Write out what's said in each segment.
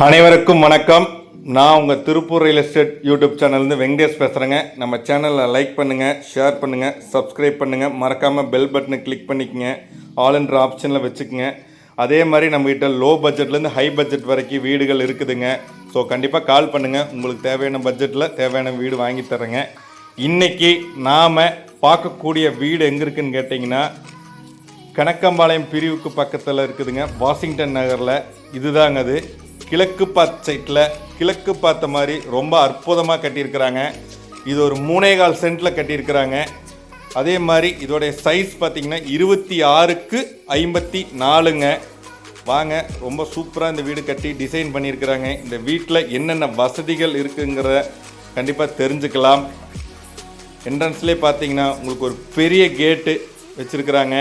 அனைவருக்கும் வணக்கம். நான் உங்கள் திருப்பூர் ரியல் எஸ்டேட் யூடியூப் சேனல்லேருந்து வெங்கடேஷ் பேசுகிறேங்க. நம்ம சேனலில் லைக் பண்ணுங்கள், ஷேர் பண்ணுங்கள், சப்ஸ்கிரைப் பண்ணுங்கள். மறக்காமல் பெல் பட்டனை கிளிக் பண்ணிக்கங்க, ஆல்ன்ற ஆப்ஷனில் வச்சுக்கோங்க. அதே மாதிரி நம்மகிட்ட லோ பட்ஜெட்லேருந்து ஹை பட்ஜெட் வரைக்கும் வீடுகள் இருக்குதுங்க. ஸோ கண்டிப்பாக கால் பண்ணுங்கள், உங்களுக்கு தேவையான பட்ஜெட்டில் தேவையான வீடு வாங்கி தரேங்க. இன்றைக்கி நாம் பார்க்கக்கூடிய வீடு எங்கே இருக்குதுன்னு கேட்டிங்கன்னா, கணக்கம்பாளையம் பிரிவுக்கு பக்கத்தில் இருக்குதுங்க, வாஷிங்டன் நகரில். இதுதாங்க அது. கிழக்கு பார்த்த சைட்டில் கிழக்கு பார்த்த மாதிரி ரொம்ப அற்புதமாக கட்டியிருக்கிறாங்க. இது ஒரு 3.25 சென்ட்டில் கட்டியிருக்கிறாங்க. அதே மாதிரி இதோடைய சைஸ் பார்த்திங்கன்னா 26x54ங்க. வாங்க, ரொம்ப சூப்பராக இந்த வீடு கட்டி டிசைன் பண்ணியிருக்கிறாங்க. இந்த வீட்டில் என்னென்ன வசதிகள் இருக்குங்கிறத கண்டிப்பாக தெரிஞ்சுக்கலாம். என்ட்ரன்ஸ்லேயே பார்த்தீங்கன்னா உங்களுக்கு ஒரு பெரிய கேட்டு வச்சுருக்கிறாங்க.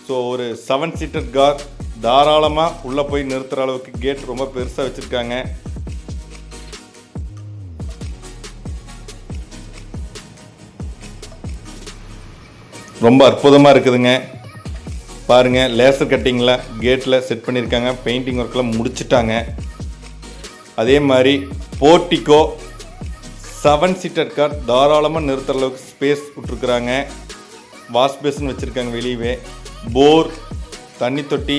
ஸோ ஒரு 7 சீட்டர் கார் தாராளமாக உள்ளே போய் நிறுத்துகிற அளவுக்கு கேட் ரொம்ப பெருசாக வச்சுருக்காங்க. ரொம்ப அற்புதமாக இருக்குதுங்க. பாருங்கள், லேசர் கட்டிங்கில் கேட்டில் செட் பண்ணியிருக்காங்க. பெயிண்டிங் ஒர்க்கெலாம் முடிச்சுட்டாங்க. அதே மாதிரி போர்ட்டிகோ 7 சீட்டர் கார் தாராளமாக நிறுத்துகிற அளவுக்கு ஸ்பேஸ் விட்ருக்குறாங்க. வாஷ் பேசின் வச்சுருக்காங்க. வெளியவே போர், தண்ணி தொட்டி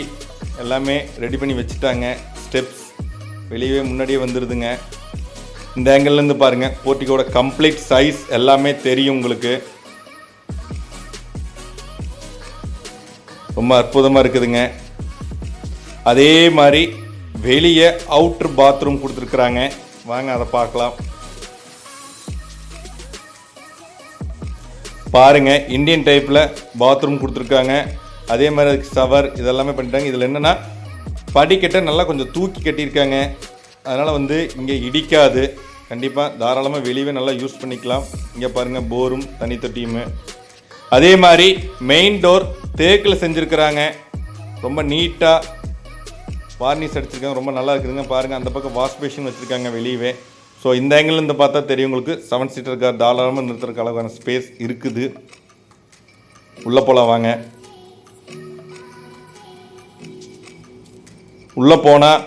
எல்லாமே ரெடி பண்ணி வச்சுட்டாங்க. ஸ்டெப்ஸ் வெளியே முன்னாடியே வந்துடுதுங்க. இந்த ஆங்கிள்லேருந்து பாருங்கள், போர்ட்டிகோட கம்ப்ளீட் சைஸ் எல்லாமே தெரியும் உங்களுக்கு. ரொம்ப அற்புதமாக இருக்குதுங்க. அதே மாதிரி வெளியே அவுட்ரு பாத்ரூம் கொடுத்துருக்குறாங்க. வாங்க அதை பார்க்கலாம். பாருங்கள், இந்தியன் டைப்பில் பாத்ரூம் கொடுத்துருக்காங்க. அதே மாதிரி அதுக்கு ஷவர் இதெல்லாமே பண்ணிட்டாங்க. இதில் என்னென்னா, படிக்கட்டை நல்லா கொஞ்சம் தூக்கி கட்டியிருக்காங்க. அதனால் இங்கே இடிக்காது. கண்டிப்பாக தாராளமாக வெளியே நல்லா யூஸ் பண்ணிக்கலாம். இங்கே பாருங்கள், போரும் தனி தொட்டியுமே. அதே மாதிரி மெயின் டோர் தேக்கில் செஞ்சுருக்கிறாங்க. ரொம்ப நீட்டாக வார்னிஷ் அடிச்சிருக்காங்க. ரொம்ப நல்லா இருக்குதுங்க. பாருங்கள், அந்த பக்கம் வாஷ் பேஷன் வச்சுருக்காங்க வெளியவே. ஸோ இந்த ஆங்கிள்லேருந்து பார்த்தா தெரியும் உங்களுக்கு, 7 சீட்டர் கார் தாராளமாக நிறுத்துறதுக்கு அளவான ஸ்பேஸ் இருக்குது. உள்ளே போகலாம் வாங்க. உள்ளே போனால்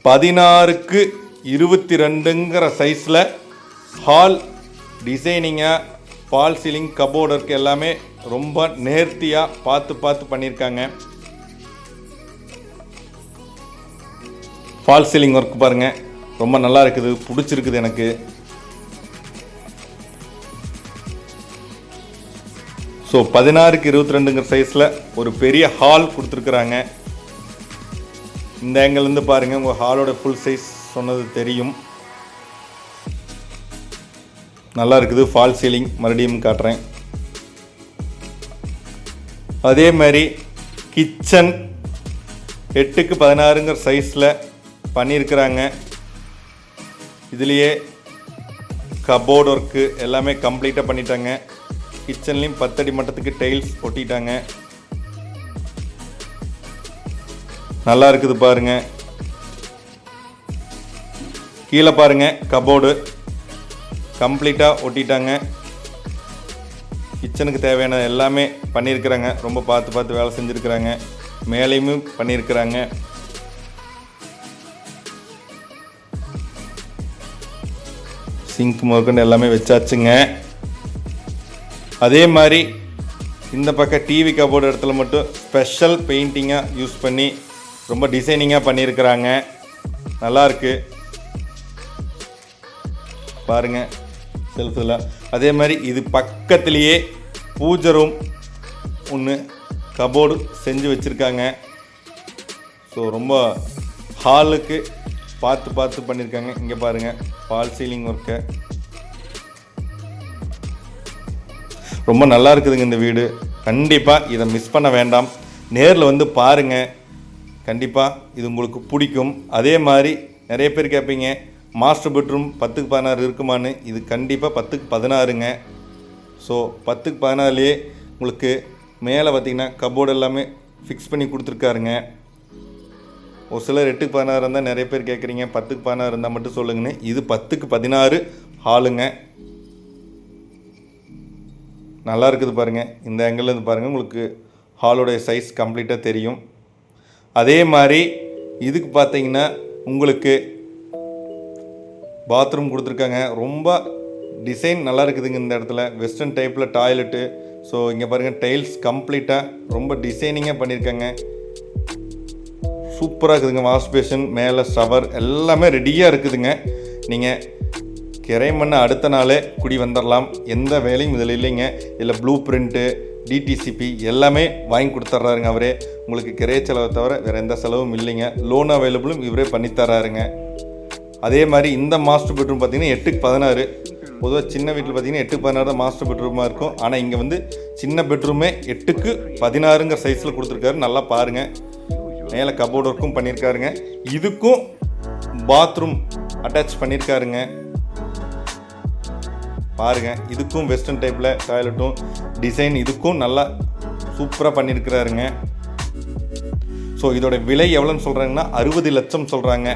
16x22ங்கிற சைஸில் ஹால் டிசைனிங்காக, ஃபால் சீலிங், கபோர்டு ஒர்க் எல்லாமே ரொம்ப நேர்த்தியாக பார்த்து பண்ணியிருக்காங்க. ஃபால் சீலிங் ஒர்க் பாருங்கள், ரொம்ப நல்லா இருக்குது, பிடிச்சிருக்குது எனக்கு. ஸோ 16x22ங்கிற சைஸில் ஒரு பெரிய ஹால் கொடுத்துருக்குறாங்க. இந்த ஆங்கிள்லேருந்து பாருங்கள், உங்கள் ஹாலோட ஃபுல் சைஸ் சொன்னது தெரியும். நல்லா இருக்குது. ஃபால் சீலிங் மறுபடியும் காட்டுறேன். அதே மாதிரி கிச்சன் 8x16ங்கிற சைஸில் பண்ணியிருக்கிறாங்க. இதுலேயே கபோர்டு ஒர்க்கு எல்லாமே கம்ப்ளீட்டாக பண்ணிட்டாங்க. கிச்சன்லேயும் 10 அடி மட்டத்துக்கு டைல்ஸ் ஒட்டிட்டாங்க. நல்லா இருக்குது பாருங்கள். கீழே பாருங்கள், கபோர்டு கம்ப்ளீட்டாக ஒட்டிட்டாங்க. கிச்சனுக்கு தேவையான எல்லாமே பண்ணியிருக்கிறாங்க. ரொம்ப பார்த்து வேலை செஞ்சுருக்கிறாங்க. மேலேயும் பண்ணியிருக்கிறாங்க. சிங்க் முதற்கொண்டு எல்லாமே வச்சாச்சுங்க. அதே மாதிரி இந்த பக்கம் டிவி கபோர்டு இடத்துல மட்டும் ஸ்பெஷல் பெயிண்டிங்காக யூஸ் பண்ணி ரொம்ப டிசைனிங்காக பண்ணியிருக்கிறாங்க. நல்லாயிருக்கு பாருங்கள் செல்ஃபில். அதே மாதிரி இது பக்கத்துலேயே பூஜை ரூம் ஒன்று கபோர்டு செஞ்சு வச்சுருக்காங்க. ஸோ ரொம்ப ஹாலுக்கு பார்த்து பண்ணியிருக்காங்க. இங்கே பாருங்கள், ஃபால் சீலிங் ஒர்க்கு ரொம்ப நல்லா இருக்குதுங்க இந்த வீடு. கண்டிப்பாக இதை மிஸ் பண்ண வேண்டாம். நேரில் பாருங்கள். கண்டிப்பாக இது உங்களுக்கு பிடிக்கும். அதே மாதிரி நிறைய பேர் கேட்பீங்க, மாஸ்டர் பெட்ரூம் 10x16 இருக்குமான்னு. இது கண்டிப்பாக 10x16ங்க. ஸோ 10x16லேயே உங்களுக்கு மேலே பார்த்திங்கன்னா கபோர்டு எல்லாமே ஃபிக்ஸ் பண்ணி கொடுத்துருக்காருங்க. ஒரு சிலர் 8x16 இருந்தால் நிறைய பேர் கேட்குறீங்க, 10x16 இருந்தால் மட்டும் சொல்லுங்கன்னு. இது 10x16 ஹாலுங்க. நல்லா இருக்குது பாருங்கள். இந்த ஆங்கிள்லேருந்து பாருங்கள், உங்களுக்கு ஹாலோடைய சைஸ் கம்ப்ளீட்டாக தெரியும். அதே மாதிரி இதுக்கு பார்த்தீங்கன்னா உங்களுக்கு பாத்ரூம் கொடுத்துருக்காங்க. ரொம்ப டிசைன் நல்லா இருக்குதுங்க. இந்த இடத்துல வெஸ்டர்ன் டைப்பில் டாய்லெட்டு. ஸோ இங்கே பாருங்கள், டைல்ஸ் கம்ப்ளீட்டாக ரொம்ப டிசைனிங்காக பண்ணியிருக்காங்க. சூப்பராக இருக்குதுங்க. வாஷ் பேஷன், மேலே ஷவர் எல்லாமே ரெடியாக இருக்குதுங்க. நீங்கள் கிரை மண்ணை அடுத்த நாளே குடி வந்துடலாம். எந்த வேலையும் இதில் இல்லைங்க. இதில் ப்ளூ பிரிண்ட்டு, டிடிசிபி எல்லாமே வாங்கி கொடுத்துட்றாருங்க அவரே. உங்களுக்கு கிரைய செலவை தவிர வேறு எந்த செலவும் இல்லைங்க. லோன் அவைலபிளும் இவரே பண்ணித்தர்றாருங்க. அதே மாதிரி இந்த மாஸ்டர் பெட்ரூம் பார்த்திங்கன்னா 8x16. பொதுவாக சின்ன வீட்டில் பார்த்திங்கன்னா 8x16 தான் மாஸ்டர் பெட்ரூமாக இருக்கும். ஆனால் இங்கே வந்து சின்ன பெட்ரூமே 8x16ங்கிற சைஸில் கொடுத்துருக்காரு. நல்லா பாருங்கள். மேலே கபோர்டு ஒர்க்கும் பண்ணியிருக்காருங்க. இதுக்கும் பாத்ரூம் அட்டாச் பண்ணியிருக்காருங்க. பாருங்கள், இதுக்கும் வெஸ்டர்ன் டைப்பில் டாய்லெட்டும் டிசைன் இதுக்கும் நல்லா சூப்பராக பண்ணியிருக்கிறாருங்க. ஸோ இதோட விலை எவ்வளோன்னு சொல்கிறாங்கன்னா 60 லட்சம் சொல்கிறாங்க.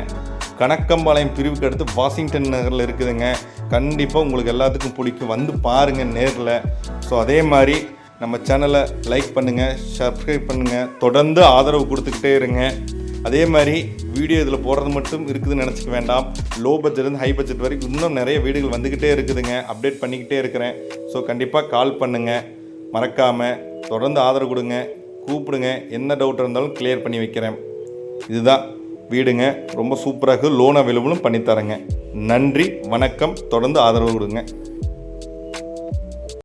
கணக்கம்பாளையம் பிரிவுக்கு அடுத்து வாஷிங்டன் நகரில் இருக்குதுங்க. கண்டிப்பாக உங்களுக்கு எல்லாத்துக்கும் பிடிக்கும். வந்து பாருங்கள் நேரில். ஸோ அதே மாதிரி நம்ம சேனலை லைக் பண்ணுங்கள், சப்ஸ்கிரைப் பண்ணுங்கள், தொடர்ந்து ஆதரவு கொடுத்துக்கிட்டே இருங்க. அதே மாதிரி வீடியோ இதில் போடுறது மட்டும் இருக்குதுன்னு நினச்சிக்க வேண்டாம். லோ பட்ஜெட்லேருந்து ஹை பட்ஜெட் வரைக்கும் இன்னும் நிறைய வீடியோகள் வந்துக்கிட்டே இருக்குதுங்க. அப்டேட் பண்ணிக்கிட்டே இருக்கிறேன். ஸோ கண்டிப்பாக கால் பண்ணுங்கள். மறக்காமல் தொடர்ந்து ஆதரவு கொடுங்க, கூப்பிடுங்க. என்ன டவுட் இருந்தாலும் கிளியர் பண்ணி வைக்கிறேன். இதுதான் வீடுங்க. ரொம்ப சூப்பராக லோன் அவைலபிளும் பண்ணித்தரேங்க. நன்றி, வணக்கம். தொடர்ந்து ஆதரவு கொடுங்க.